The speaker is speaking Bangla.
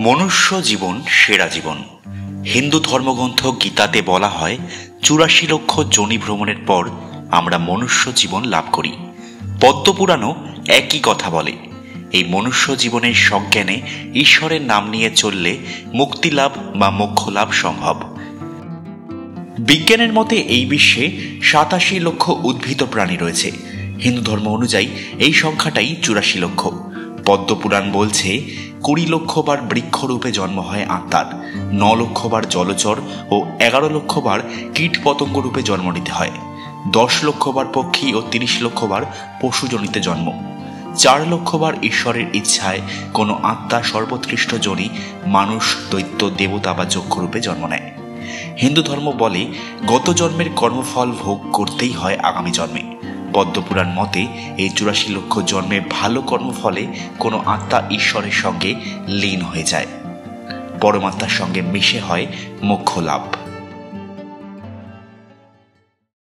মনুষ্য জীবন সেরা জীবন। হিন্দু ধর্মগ্রন্থ গীতাতে বলা হয় ৮৪ লক্ষ যোনি ভ্রমণের পর আমরা মনুষ্য জীবন লাভ করি। পদ্মপুরাণও একই কথা বলে। এই মনুষ্য জীবনের সজ্ঞানে ঈশ্বরের নাম নিয়ে চললে মুক্তি লাভ বা মোক্ষ লাভ সম্ভব। বিজ্ঞানের মতে এই বিশ্বে ৮৭ লক্ষ উদ্ভিদ প্রাণী রয়েছে। হিন্দু ধর্ম অনুযায়ী এই সংখ্যাটাই ৮৪ লক্ষ। পদ্মপুরাণ বলছে ২০ লক্ষ বার বৃক্ষরূপে জন্ম হয় আত্মার, ৯ লক্ষ বার জলচর ও ১১ লক্ষ বার কীট পতঙ্গ রূপে জন্ম নিতে হয়, ১০ লক্ষ বার পক্ষী ও ৩০ লক্ষ বার পশুজনিতে জন্ম, ৪ লক্ষ বার ঈশ্বরের ইচ্ছায় কোনো আত্মা সর্বোৎকৃষ্ট যোনি মানুষ, দৈত্য, দেবতা বা যক্ষরূপে জন্ম নেয়। হিন্দু ধর্ম বলে গত জন্মের কর্মফল ভোগ করতেই হয় আগামী জন্মে। পদ্মপুরাণ মতে এই ৮৪ লক্ষ জন্মে ভালো কর্মফলে কোনো আত্মা ঈশ্বরের সঙ্গে লীন হয়ে যায়, পরমাত্মার সঙ্গে মিশে হয় মোক্ষ লাভ।